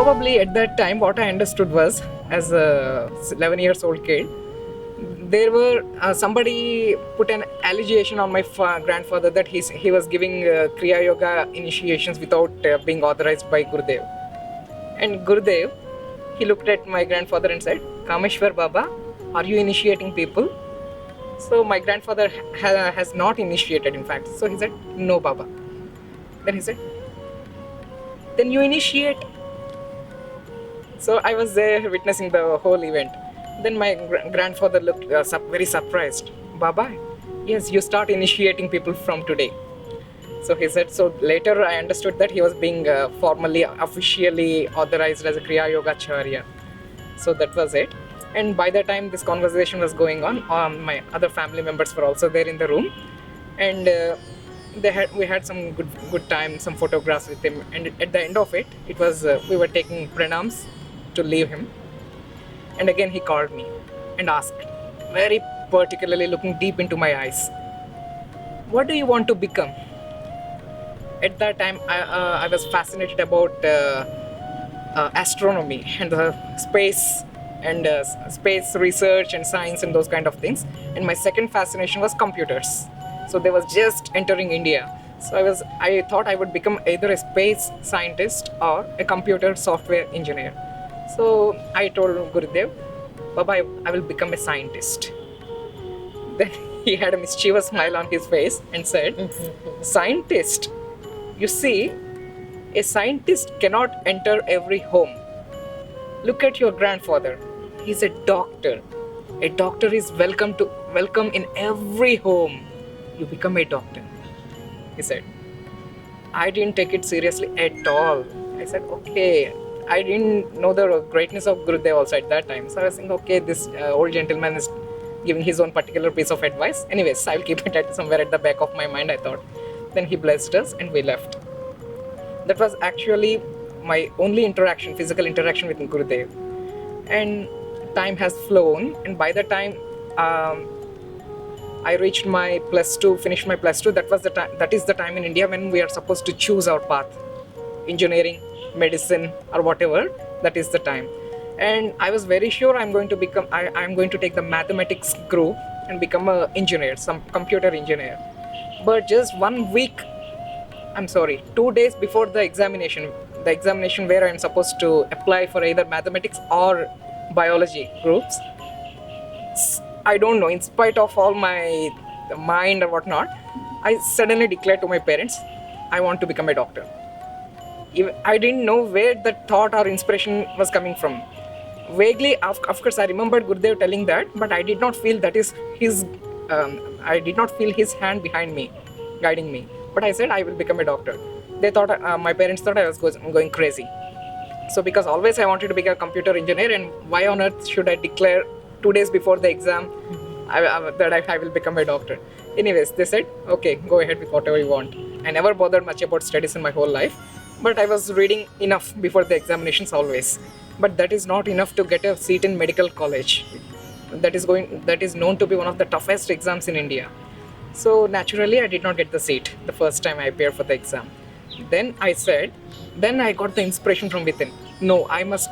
Probably at that time, what I understood was, as a 11 years old kid, there were somebody put an allegation on my grandfather that he was giving Kriya Yoga initiations without being authorized by Gurudev. And Gurudev, he looked at my grandfather and said, "Kameshwar Baba, are you initiating people?" So my grandfather has not initiated, in fact. So he said, "No, Baba." Then he said, "Then you initiate." So I was there witnessing the whole event. Then my grandfather looked very surprised. "Baba, yes, you start initiating people from today." So he said, so later I understood that he was being formally, officially authorized as a Kriya Yoga Acharya. So that was it. And by the time this conversation was going on, my other family members were also there in the room. And we had some good time, some photographs with him. And at the end of it, it was we were taking pranams to leave him. And again he called me and asked, very particularly looking deep into my eyes, "What do you want to become?" At that time, I was fascinated about astronomy and space and space research and science and those kind of things. And my second fascination was computers. So they was just entering India. So I thought I would become either a space scientist or a computer software engineer. So I told Gurudev, "Baba, I will become a scientist." Then he had a mischievous smile on his face and said, "Scientist? You see, a scientist cannot enter every home. Look at your grandfather. He's a doctor. A doctor is welcome in every home. You become a doctor," he said. I didn't take it seriously at all. I said, okay. I didn't know the greatness of Gurudev also at that time. So I was thinking, okay, this old gentleman is giving his own particular piece of advice. Anyways, I'll keep it somewhere at the back of my mind, I thought. Then he blessed us and we left. That was actually my only interaction, physical interaction with Gurudev. And time has flown, and by the time I reached my +2, finished my +2, that is the time in India when we are supposed to choose our path. Engineering, medicine, or whatever, that is the time. And I was very sure I'm going to take the mathematics group and become an engineer, some computer engineer. But just 2 days before the examination where I'm supposed to apply for either mathematics or biology groups, I don't know, in spite of all my mind or whatnot, I suddenly declared to my parents, I want to become a doctor. I didn't know where that thought or inspiration was coming from. Vaguely, of course, I remembered Gurudev telling that, but I did not feel that is his. I did not feel his hand behind me, guiding me. But I said I will become a doctor. They thought, my parents thought I was going crazy. So because always I wanted to become a computer engineer, and why on earth should I declare 2 days before the exam that I will become a doctor? Anyways, they said, okay, go ahead with whatever you want. I never bothered much about studies in my whole life, but I was reading enough before the examinations always. But that is not enough to get a seat in medical college. That is known to be one of the toughest exams in India. So naturally, I did not get the seat the first time I appeared for the exam. Then I got the inspiration from within. No, I must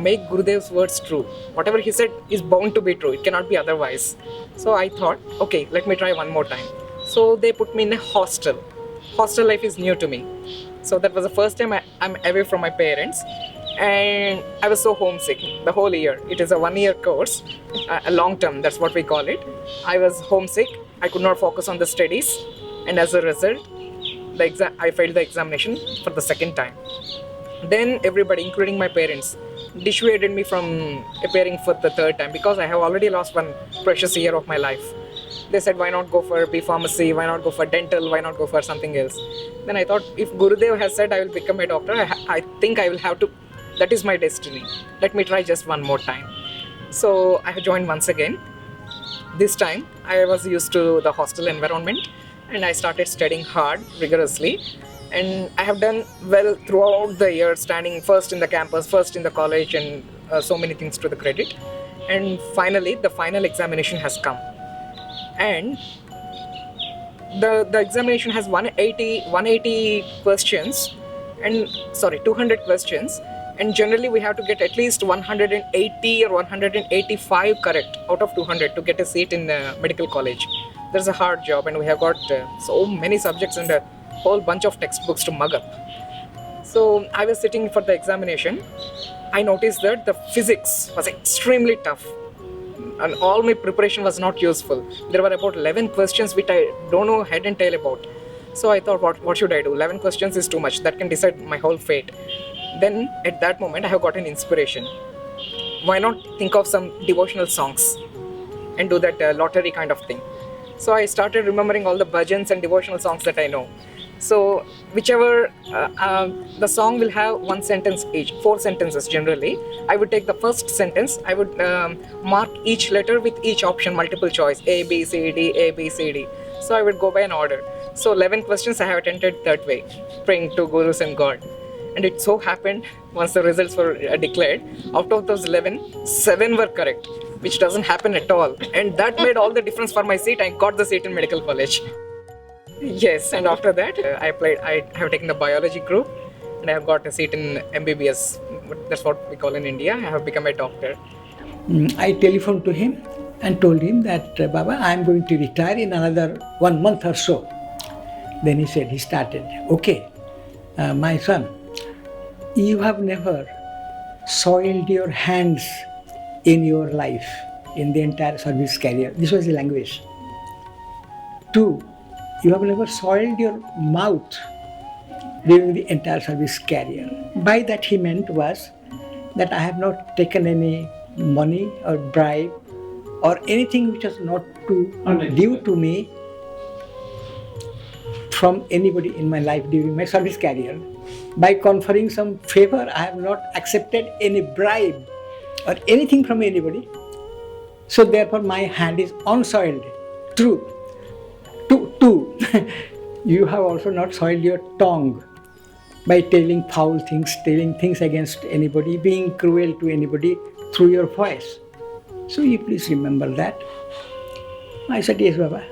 make Gurudev's words true. Whatever he said is bound to be true. It cannot be otherwise. So I thought, okay, let me try one more time. So they put me in a hostel. Hostel life is new to me. So that was the first time I'm away from my parents. And I was so homesick the whole year. It is a 1-year course, a long term, that's what we call it. I was homesick. I could not focus on the studies. And as a result, I failed the examination for the second time. Then everybody, including my parents, dissuaded me from appearing for the third time because I have already lost one precious year of my life. They said, why not go for B Pharmacy, why not go for dental, why not go for something else? Then I thought, if Gurudev has said I will become a doctor, I think I will have to, that is my destiny. Let me try just one more time. So I have joined once again. This time I was used to the hostel environment and I started studying hard, rigorously. And I have done well throughout the year, standing first in the campus, first in the college, and so many things to the credit. And finally, the final examination has come. And the examination has 180 questions, and 200 questions, and generally we have to get at least 180 or 185 correct out of 200 to get a seat in medical college. There's a hard job, and we have got so many subjects and a whole bunch of textbooks to mug up. So I was sitting for the examination. I noticed that the physics was extremely tough, and all my preparation was not useful. There were about 11 questions which I don't know head and tail about. So I thought, what should I do? 11 questions is too much. That can decide my whole fate. Then at that moment I have got an inspiration. Why not think of some devotional songs and do that lottery kind of thing? So I started remembering all the bhajans and devotional songs that I know. So whichever the song will have one sentence each, 4 sentences generally. I would take the first sentence. I would mark each letter with each option, multiple choice, A, B, C, D, A, B, C, D. So I would go by an order. So 11 questions I have attended that way, praying to gurus and God. And it so happened, once the results were declared, out of those 11, 7 were correct, which doesn't happen at all. And that made all the difference for my seat. I got the seat in medical college. Yes, and after that, I have taken the biology group, and I have got a seat in MBBS. That's what we call in India. I have become a doctor. I telephoned to him and told him that, Baba, I am going to retire in another 1 month or so. Then he started, okay, my son, you have never soiled your hands in your life, in the entire service career. This was the language. 2, you have never soiled your mouth during the entire service career. By that he meant was that I have not taken any money or bribe or anything which was not due to me from anybody in my life during my service career. By conferring some favor, I have not accepted any bribe or anything from anybody. So therefore my hand is unsoiled. True. Two, you have also not soiled your tongue by telling foul things, telling things against anybody, being cruel to anybody through your voice. So you please remember that. I said, yes, Baba.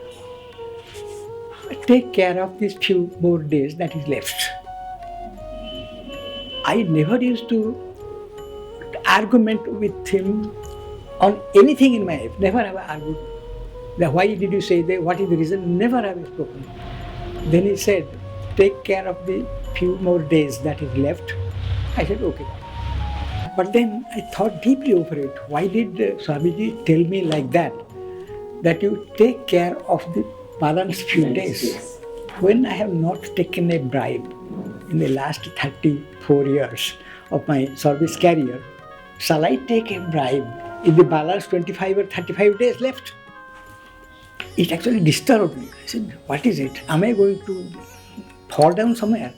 Take care of these few more days that is left. I never used to argument with him on anything in my life. Never have I argued. Why did you say that? What is the reason? Never have I spoken. Then he said, take care of the few more days that is left. I said, okay. But then I thought deeply over it. Why did Swamiji tell me like that? That you take care of the balance few days. When I have not taken a bribe in the last 34 years of my service career, shall I take a bribe in the balance 25 or 35 days left? It actually disturbed me. I said, what is it? Am I going to fall down somewhere?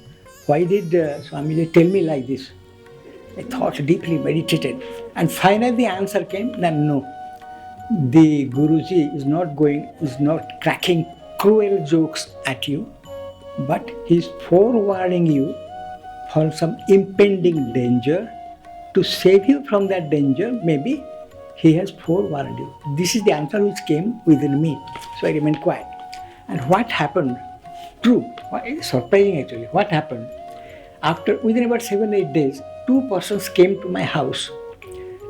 Why did Swamiji tell me like this? I thought deeply, meditated. And finally the answer came that no, the Guruji is not cracking cruel jokes at you, but he is forewarning you for some impending danger. To save you from that danger, maybe he has forewarned you. This is the answer which came within me. So I remained quiet. And what happened? True, surprising actually. What happened? Within about 7-8 days, 2 persons came to my house.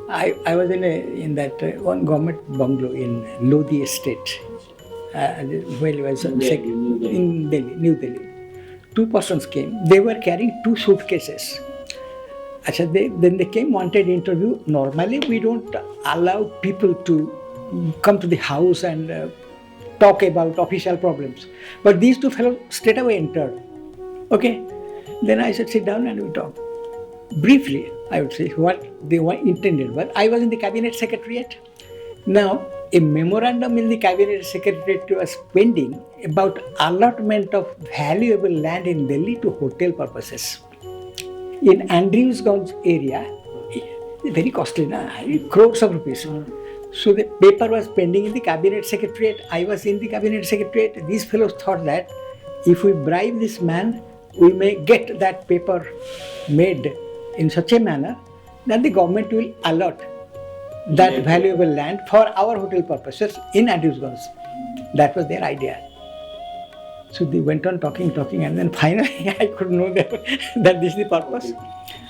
I was in that one government bungalow in Lodi estate. In Delhi, New Delhi. 2 persons came. They were carrying 2 suitcases. Then they came, wanted interview. Normally we don't allow people to come to the house and talk about official problems. But these 2 fellows straight away entered. Okay. Then I said, sit down and we talk. Briefly, I would say what they were intended. But I was in the cabinet secretariat. Now, a memorandum in the cabinet secretariat was pending about allotment of valuable land in Delhi to hotel purposes. In Andrewsganj area, very costly, crores of rupees. So the paper was pending in the cabinet secretariat. I was in the cabinet secretariat. These fellows thought that if we bribe this man, we may get that paper made in such a manner that the government will allot that valuable land for our hotel purposes in Andrewsganj. That was their idea. So they went on talking, and then finally I could know that this is the purpose.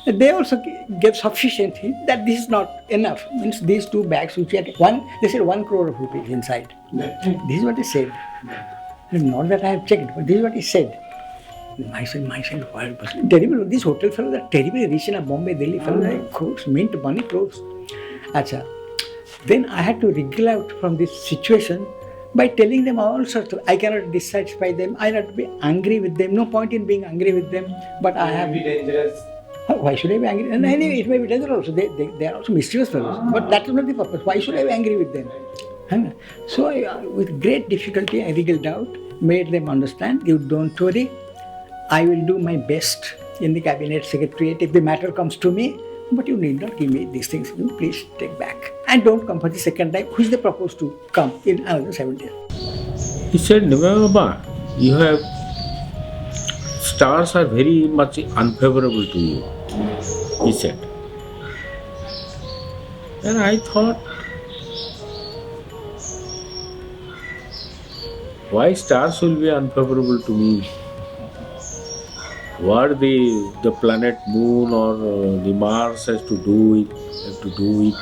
They also gave sufficient hint that this is not enough. Means these two bags which are one, they said 1 crore of rupees inside. This is what he said. Not that I have checked, but this is what he said. My son, what was terrible. These hotel fellows are terribly rich in Bombay, Delhi fellows, like crores, mint money crores. Acha. Then I had to wriggle out from this situation by telling them all sorts of, I cannot dissatisfy them, I not be angry with them, no point in being angry with them, but I have... Be dangerous. Why should I be angry? And anyway, it may be dangerous also, they are also mischievous fellows, but that is not the purpose. Why should I be angry with them? So with great difficulty I wriggled out, made them understand, you don't worry, I will do my best in the cabinet secretariat if the matter comes to me, but you need not give me these things. You please take back. And don't come for the second time, which they propose to come in another 7 days. He said, Baba, you have, stars are very much unfavorable to you, he said. And I thought, why stars will be unfavorable to me? What the planet Moon or the Mars has to do with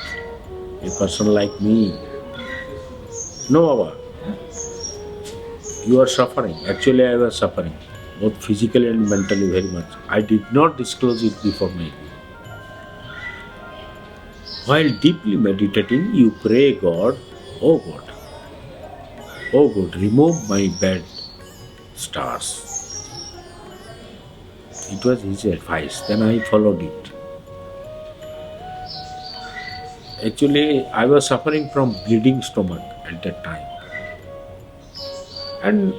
a person like me? No, Baba. You are suffering. Actually, I was suffering, both physically and mentally very much. I did not disclose it before me. While deeply meditating, you pray God, oh God, remove my bad stars. It was his advice. Then I followed it. Actually, I was suffering from bleeding stomach at that time. And,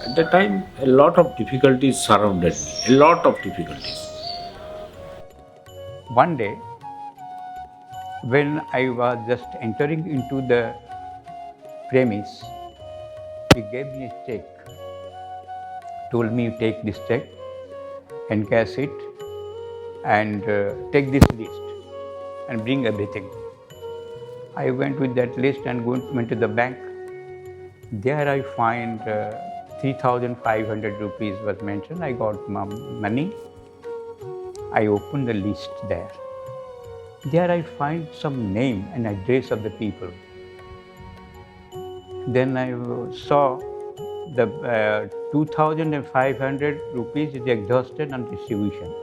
at that time, a lot of difficulties surrounded me. A lot of difficulties. One day, when I was just entering into the premise, he gave me a check. Told me, take this check, encash it, and take this list and bring everything. I went with that list and went to the bank. There I find 3,500 rupees was mentioned. I got money. I opened the list there. There I find some name and address of the people. Then I saw the 2,500 rupees is exhausted on distribution.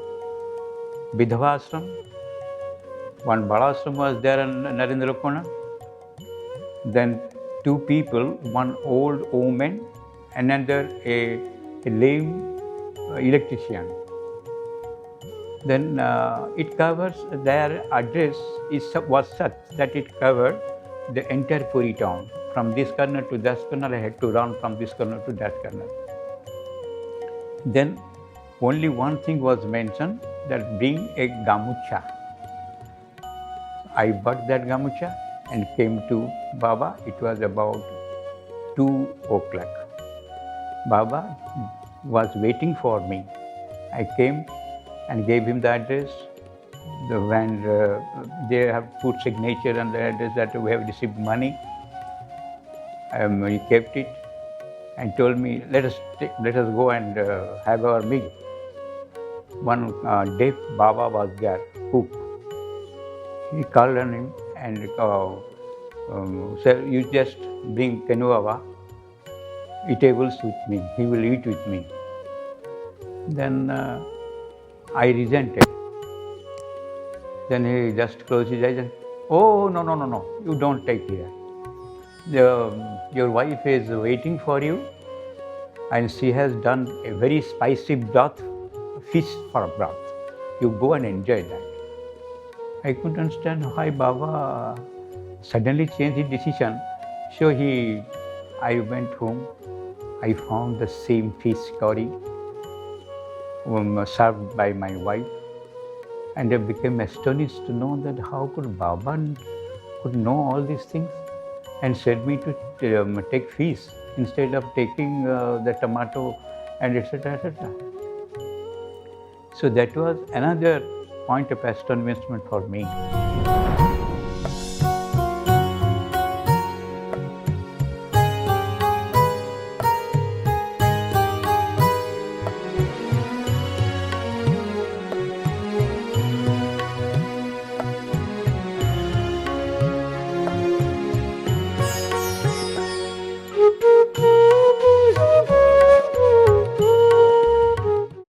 Vidhava Ashram, one Bada Ashram was there in Narendra Kona. Then 2 people, one old woman, another a lame electrician. Then it covers, their address was such that it covered the entire Puri town. From this corner to that corner, I had to run from this corner to that corner. Then only one thing was mentioned, that bring a gamucha. I bought that gamucha and came to Baba. It was about 2 o'clock. Baba was waiting for me. I came and gave him the address. When they have put signature on the address that we have received money. He kept it and told me, let us go and have our meal. One deaf Baba was there, cook. He called on him and said, you just bring Kenu Baba eatables with me. He will eat with me. Then I resented. Then he just closed his eyes and, oh, no, you don't take here. Your wife is waiting for you and she has done a very spicy broth, fish for broth. You go and enjoy that. I couldn't understand why Baba suddenly changed his decision. So I went home. I found the same fish curry served by my wife. And I became astonished to know that how could Baba could know all these things and said me to take fish instead of taking the tomato and etc. etc. So that was another point of astonishment for me.